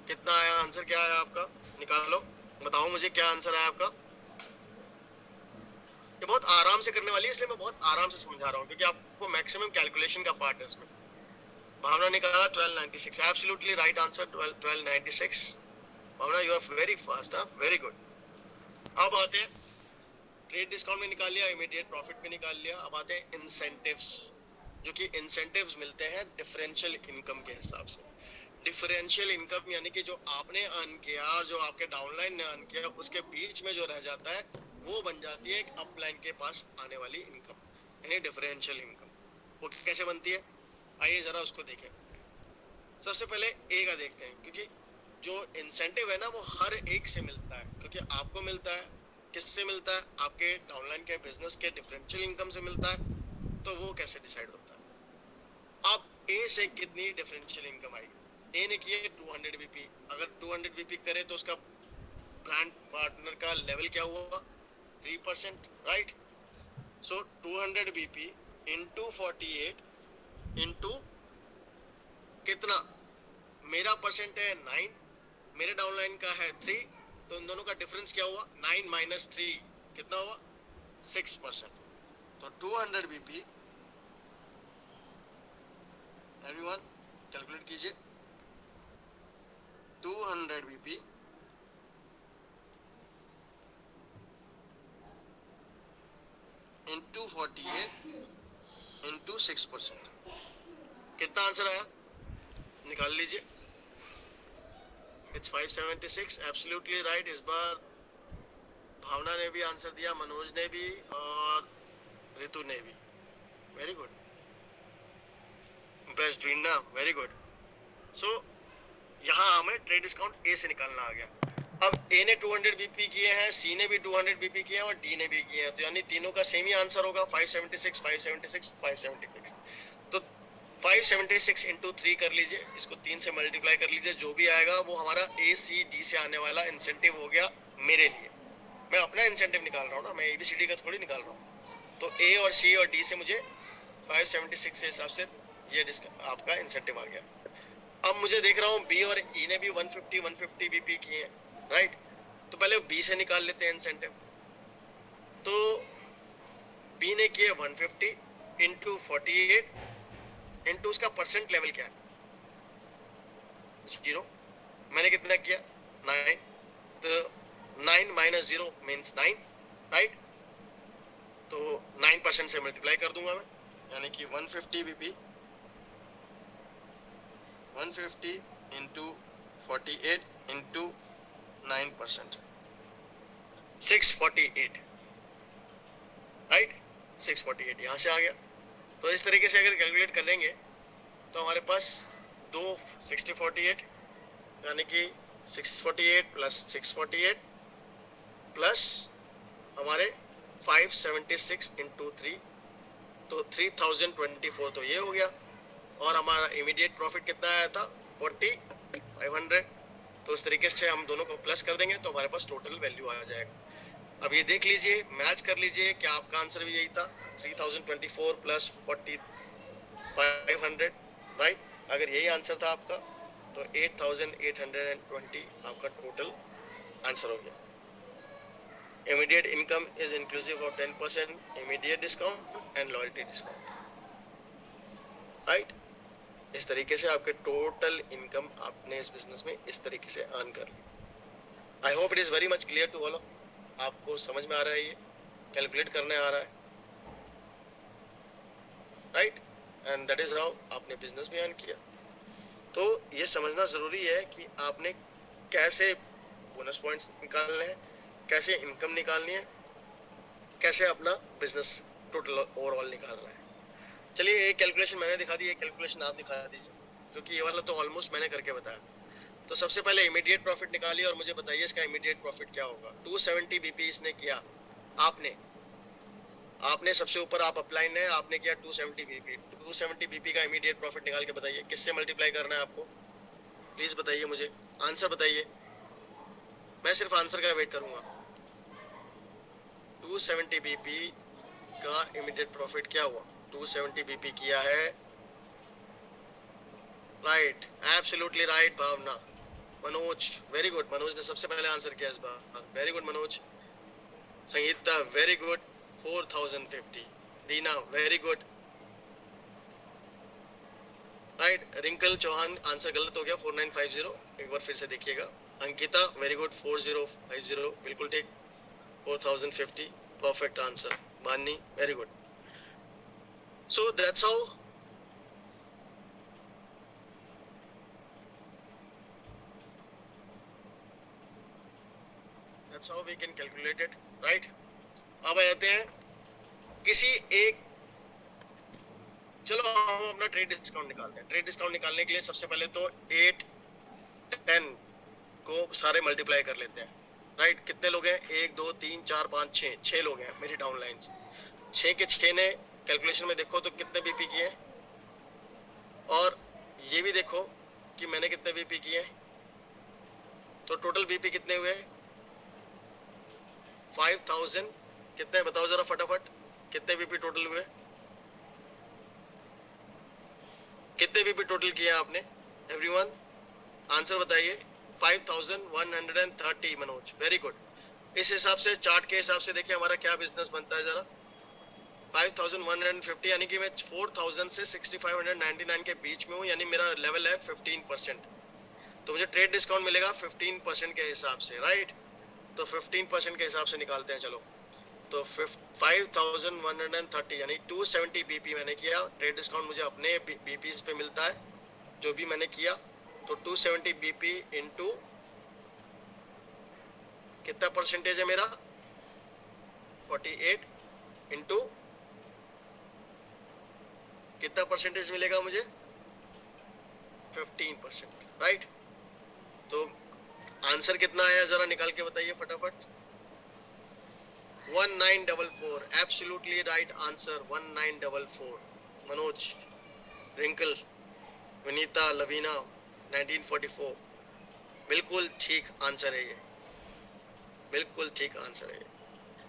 कितना आया? आंसर क्या आया आपका? निकालो, बताओ मुझे क्या आंसर आया आपका। ये बहुत आराम से करने वाली है, इसलिए मैं बहुत आराम से समझा रहा हूँ, क्योंकि आपको मैक्सिमम कैलकुलेशन का पार्ट है इसमें। भावना ने कहा 1296, absolutely right answer 1296। Bhavna you are very fast, very good. अब आते हैं ट्रेड डिस्काउंट में निकाल लिया, इमीडिएट प्रॉफिट में निकाल लिया। अब आते हैं इंसेंटिव्स, जो कि इंसेंटिव्स मिलते हैं डिफरेंशियल इनकम के हिसाब से। डिफरेंशियल इनकम यानी कि जो आपने अर्न किया और जो आपके डाउनलाइन ने अर्न किया उसके बीच में जो रह जाता है वो बन जाती है एक अपलाइन के पास आने वाली इनकम, यानी डिफरेंशियल इनकम। वो कैसे बनती है आइए जरा उसको देखें। सबसे पहले ए का देखते हैं, क्योंकि जो इंसेंटिव है ना वो हर एक से मिलता है, क्योंकि आपको मिलता है। किससे मिलता है? आपके डाउनलाइन के बिजनेस के डिफरेंशियल इनकम से मिलता है। तो वो कैसे डिसाइड होता है? अब ए से कितनी डिफरेंशियल इनकम आएगी? ए ने किए 200 बीपी, अगर 200 बीपी करे तो उसका ब्रांड पार्टनर का लेवल क्या हुआ? 3%, राइट। सो 200 बीपी इंटू 48 इंटू कितना? मेरा परसेंट है 9, मेरे डाउनलाइन का है 3, तो इन दोनों का डिफरेंस क्या हुआ? 9 माइनस 3 कितना हुआ? 6%। तो 200 बीपी, एवरीवन कैलकुलेट कीजिए। 200 बीपी इंटू 48 इंटू 6%, कितना आंसर आया निकाल लीजिए। It's 576, absolutely right. इस बार भावना ने भी आंसर दिया, मनोज ने भी और ऋतु ने भी। Very good, impressed Reena, very good. So यहाँ हमें ट्रेड डिस्काउंट ए से निकालना आ गया। अब ए ने 200 बीपी किए हैं, सी ने भी 200 बीपी किए हैं और डी ने भी किए हैं, तो यानी तीनों का सेम ही आंसर होगा 576 576 576। तो 576 इंटू 3 कर लीजिए, इसको 3 से मल्टीप्लाई कर लीजिए, जो भी आएगा वो हमारा ए सी डी से आने वाला इंसेंटिव हो गया मेरे लिए। मैं अपना इंसेंटिव निकाल रहा हूँ ना, मैं एबीसीडी का थोड़ी निकाल रहा हूँ। तो ए और सी और डी से मुझे 576 के हिसाब से ये आपका इंसेंटिव आ गया। अब मुझे देख रहा हूँ बी और ई ने भी 150 बीपी किए हैं, राइट। तो पहले बी से निकाल लेते हैं इंसेंटिव। तो बी ने किए 150 इंटू 48 इंटू उसका परसेंट लेवल क्या है 0। मैंने कितना किया 9, तो 9 माइनस 0 मीन्स 9, राइट। तो 9% से मल्टीप्लाई कर दूंगा मैं, यानी कि 150 बीपी 150 इंटू 48 इंटू 9%, 648, राइट। 648 यहाँ से आ गया। तो इस तरीके से अगर कैलकुलेट कर लेंगे तो हमारे पास दो 6048, यानी कि 648 प्लस 648 प्लस हमारे 576 इंटू 3, तो 3024, तो ये हो गया। और हमारा इमीडिएट प्रॉफिट कितना आया था 4500। तो इस तरीके से हम दोनों को प्लस कर देंगे तो हमारे पास टोटल वैल्यू आ जाएगा। अब ये देख लीजिए, मैच कर लीजिए, क्या आपका आंसर भी यही था 3024 प्लस 4500, राइट। अगर यही आंसर था आपका तो 8820 आपका टोटल आंसर हो गया। Immediate income is inclusive of 10% immediate discount and loyalty discount, right. इस तरीके से आपके टोटल इनकम आपने इस बिजनेस में इस तरीके से अर्न कर ली। I hope it is very much clear to all of, आपको समझ में आ रहा है, ये कैलकुलेट करने आ रहा है, right. And that is how आपने बिजनेस में अर्न किया। तो ये समझना जरूरी है कि आपने कैसे बोनस पॉइंट्स निकालने हैं, कैसे इनकम निकालनी है, कैसे अपना बिजनेस टोटल ओवरऑल निकालना है। चलिए एक कैलकुलेशन मैंने दिखा दी, एक कैलकुलेशन आप दिखा दीजिए, क्योंकि ये वाला तो ऑलमोस्ट मैंने करके बताया। तो सबसे पहले इमीडिएट प्रॉफिट निकालिए और मुझे बताइए इसका इमीडिएट प्रॉफिट क्या होगा। 270 बीपी इसने किया, आपने सबसे ऊपर आप अपलाइन है, आपने किया 270 बीपी। 270 बीपी का इमीडिएट प्रॉफिट निकाल के बताइए, किससे मल्टीप्लाई करना है आपको, प्लीज बताइए मुझे, आंसर बताइए, मैं सिर्फ आंसर का वेट करूंगा। 270 बीपी का इमीडिएट प्रॉफिट क्या हुआ, 270 बीपी किया है, right, absolutely right Bhavna. Manoj very good, Manoj ने सबसे पहले आंसर किया इस बार, very good Manoj. Sangeeta very good 4050। Reena very good, right. Rinkal Chauhan answer गलत हो गया 4950, एक बार फिर से देखिएगा। अंकिता वेरी गुड 4050, बिल्कुल ठीक 4050, परफेक्ट आंसर। बानी very good. So that's how That's how we can calculate it, right? अब आ जाते हैं किसी एक, चलो हम अपना ट्रेड डिस्काउंट निकालते हैं। ट्रेड डिस्काउंट निकालने के लिए सबसे पहले तो 8 10 को सारे मल्टीप्लाई कर लेते हैं, राइट। कितने लोग हैं, 1 2 3 4 5 6, 6 लोग हैं मेरी डाउन लाइन्स। 6 के 6 ने कैलकुलेशन में देखो तो कितने बीपी किए, और ये भी देखो कि मैंने कितने बीपी किए, तो टोटल बीपी कितने हुए 5000। कितने बताओ जरा फटाफट, कितने बीपी टोटल हुए, कितने बीपी टोटल किए आपने, एवरीवन आंसर बताइए। 5130 मनोज, वेरी गुड। इस हिसाब से चार्ट के हिसाब से देखिए हमारा क्या बिजनेस बनता है जरा। 5150 यानी कि मैं 4000 से 6599 के बीच में हूँ, यानी मेरा लेवल है 15%। तो मुझे ट्रेड डिस्काउंट मिलेगा 15% के हिसाब से, राइट। तो 15% के हिसाब से निकालते हैं, चलो तो 5130 यानी 270 बीपी मैंने किया। ट्रेड डिस्काउंट मुझे अपने बीपीज पे मिलता है जो भी मैंने किया। तो 270 बीपी इंटू कितना परसेंटेज है मेरा, 48 इंटू कितना परसेंटेज मिलेगा मुझे, 15%, राइट। तो आंसर कितना आया जरा निकाल के बताइए फटाफट। 1944, absolutely right answer 1944। Manoj, Rinkal, Vinita, Lavina, 1944 बिल्कुल ठीक आंसर है ये, बिल्कुल ठीक आंसर है ये।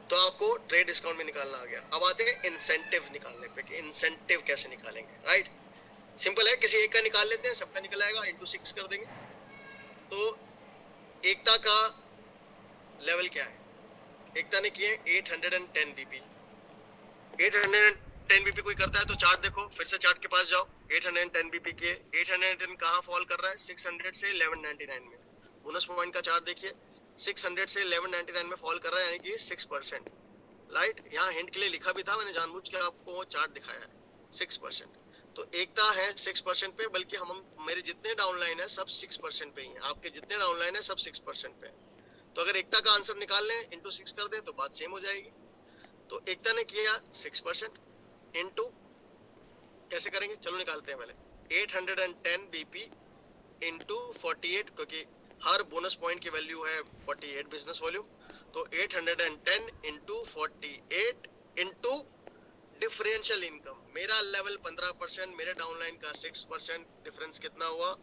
तो आपको ट्रेड डिस्काउंट में निकालना आ गया। अब आते हैं इंसेंटिव निकालने पे कि इंसेंटिव कैसे निकालेंगे, राइट। सिंपल है, किसी एक का निकाल लेते हैं, सबका निकल आएगा, इंटू 6 कर देंगे। तो एकता का लेवल क्या है, एकता ने किए 810 बीपी। 810 बीपी कोई करता है तो चार्ट देखो, फिर से चार्ट के पास जाओ। 810 बीपी के 810 कहाँ फॉल कर रहा है, 600 से 1199 में। बोनस पॉइंट का चार्ट देखिए, 600 से 1199 में फॉल कर रहा है, यानी कि 6%, राइट। यहाँ हिंट के लिए लिखा भी था, मैंने जानबूझ के आपको वो चार्ट दिखाया है, 6%। तो एकता है 6% पे, बल्कि हम मेरे जितने डाउनलाइन है सब 6% पे ही है, आपके जितने डाउनलाइन है सब 6% पे है। तो अगर एकता का आंसर निकाल लें, इंटू 6 कर दें तो बात सेम हो जाएगी। तो एकता ने किया 6%, इंटू कैसे करेंगे, चलो निकालते हैं पहले। 810 बीपी इंटू 48, क्योंकि हर बोनस पॉइंट की वैल्यू है 48 बिजनेस वॉल्यूम। तो 810 इंटू 48 इंटू डिफरेंशियल इनकम, मेरा लेवल 15%, मेरे डाउनलाइन का 6%, डिफरेंस कितना हुआ,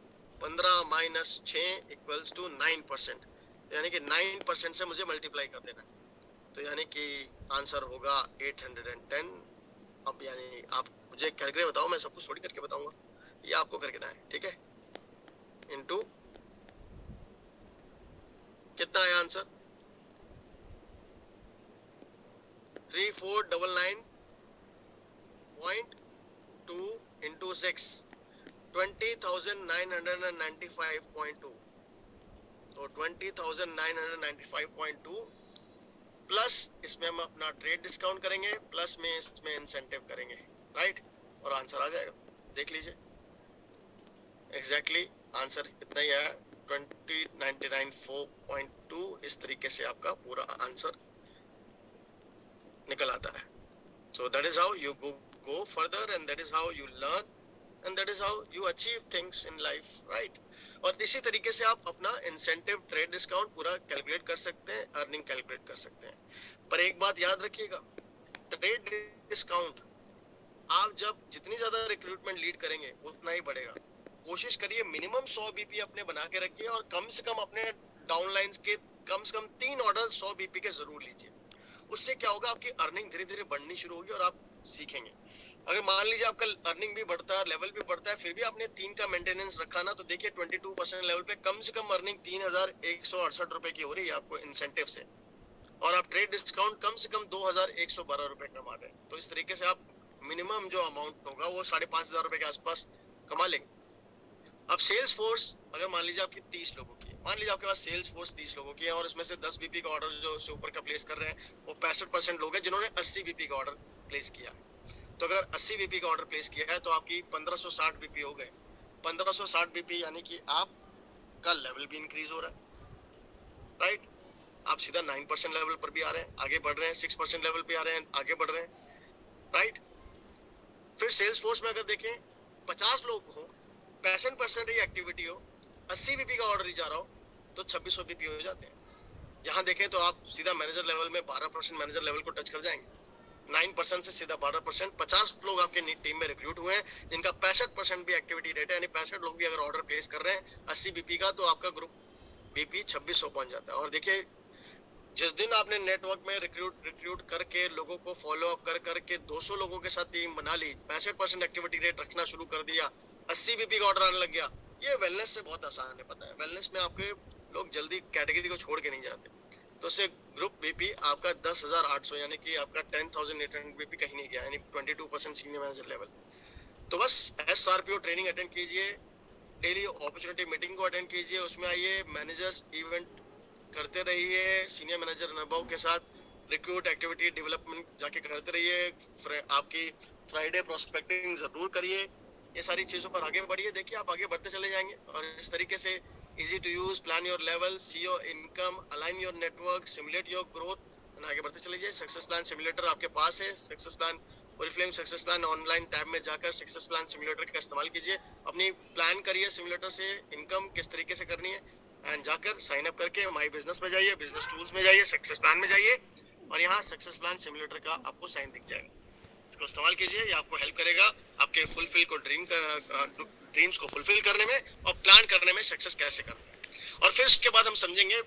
15 माइनस 6 इक्वल्स टू 9%, यानी कि 9% से मुझे मल्टीप्लाई कर देना है। तो यानी कि आंसर होगा 810। अब यानी आप मुझे करके बताओ, मैं सब कुछ थोड़ी करके बताऊंगा, ये आपको करके ना है, ठीक है। इंटू कितना आया आंसर, 3499.2 इंटू 6, 20,995.2। तो 20,995.2 प्लस इसमें हम अपना ट्रेड डिस्काउंट करेंगे, प्लस में इसमें इंसेंटिव करेंगे, राइट। और आंसर आ जाएगा, देख लीजिए एग्जैक्टली आंसर इतना ही आया, 20,994.2। इस तरीके से आपका पूरा आंसर निकल आता है। So that is how you go further, and that is how you learn, and that is how you achieve things in life, right? और इसी तरीके से आप अपना इंसेंटिव, ट्रेड डिस्काउंट पूरा कैलकुलेट कर सकते हैं, अर्निंग कैलकुलेट कर सकते हैं। पर एक बात याद रखिएगा, ट्रेड डिस्काउंट आप जब जितनी ज्यादा रिक्रूटमेंट लीड करेंगे उतना ही बढ़ेगा। कोशिश करिए मिनिमम 100 बीपी अपने बना के रखिए, और कम से कम अपने डाउनलाइंस के कम से कम 3 ऑर्डर 100 बीपी के जरूर लीजिए। उससे क्या होगा, आपकी अर्निंग धीरे धीरे बढ़नी शुरू होगी और आप सीखेंगे। अगर मान लीजिए आपका अर्निंग भी बढ़ता है, लेवल भी बढ़ता है, फिर भी आपने 3 का मेंटेनेंस रखा ना, तो देखिए 22% लेवल पे कम से कम अर्निंग 3,168 रुपए की हो रही है आपको इंसेंटिव से, और आप ट्रेड डिस्काउंट कम से कम 2,112 रुपए कमा रहे हैं। तो इस तरीके से आप मिनिमम जो अमाउंट होगा वो 5,500 रुपए के आसपास कमा लेंगे। अब सेल्स फोर्स अगर मान लीजिए आपकी 30 लोगों की है, मान लीजिए आपके पास सेल्स फोर्स 30 लोगों की है, और इसमें से 10 बीपी का ऑर्डर जो उससे ऊपर का प्लेस कर रहे हैं वो 65% लोग हैं जिन्होंने 80 बीपी का ऑर्डर प्लेस किया है। तो अगर 80 बीपी का ऑर्डर प्लेस किया है तो आपकी 1560 बीपी हो गए। 1560 बीपी यानी कि आपका लेवल भी इंक्रीज हो रहा है, राइट। आप सीधा 9% लेवल पर भी आ रहे हैं, आगे बढ़ रहे हैं, 6% लेवल पे आ रहे हैं, आगे बढ़ रहे हैं, राइट। फिर सेल्स फोर्स में अगर देखें 50 लोग हो, 65% ही एक्टिविटी हो, 80 बीपी का ऑर्डर ही जा रहा हो, तो 2600 बीपी हो जाते हैं। यहाँ देखें तो आप सीधा मैनेजर लेवल में 12% मैनेजर लेवल को टच कर जाएंगे। 9% से सीधा 12%, 50 लोग आपके टीम में रिक्रूट हुए हैं जिनका 65% भी एक्टिविटी रेट है, यानी 65 लोग भी अगर ऑर्डर प्लेस कर रहे हैं 80 बीपी का, तो आपका ग्रुप बीपी 2600 पहुंच जाता है। और देखिए जिस दिन आपने नेटवर्क में रिक्रूट करके लोगों को फॉलो अप कर करके 200 लोगों के साथ टीम बना ली, 65% एक्टिविटी रेट रखना शुरू कर दिया, 80 बीपी का ऑर्डर आने लग गया, ये वेलनेस से बहुत आसान है। पता है वेलनेस में आपके लोग जल्दी कैटेगरी को छोड़ के नहीं जाते, तो उससे ग्रुप बीपी आपका 10,800 यानी कि आपका 10,800 बीपी कहीं नहीं गया, यानी 22% सीनियर मैनेजर लेवल। तो बस SRPO ट्रेनिंग अटेंड कीजिए, डेली अपॉर्चुनिटी मीटिंग को अटेंड कीजिए, उसमें आइए, मैनेजर्स इवेंट करते रहिए सीनियर मैनेजर अनुभव के साथ, रिक्रूट एक्टिविटी डेवलपमेंट जाके करते रहिए, आपकी फ्राइडे प्रोस्पेक्टिंग जरूर करिए, ये सारी चीजों पर आगे बढ़िए। देखिए आप आगे बढ़ते चले जाएंगे और इस तरीके से easy to use, plan your level, see your income, align your network, simulate your growth, आगे बढ़ते चले जाइए। सक्सेस प्लान सिमुलेटर आपके पास है, success plan Oriflame success plan online tab में जाकर सक्सेस प्लान सिमुलेटर का इस्तेमाल कीजिए, अपनी प्लान करिए सिमुलेटर से इनकम किस तरीके से करनी है, एंड जाकर साइन अप करके माई बिजनेस में जाइए, बिजनेस टूल्स में जाइए, सक्सेस प्लान में जाइए और यहाँ सक्सेस प्लान सिमुलेटर का आपको साइन दिख जाएगा। इसको इस्तेमाल कीजिए, ये आपको हेल्प करेगा आपके फुलफिल को ड्रीम्स को फुलफिल करने में और प्लान करने में सक्सेस कैसे करना है। और फिर उसके बाद हम समझेंगे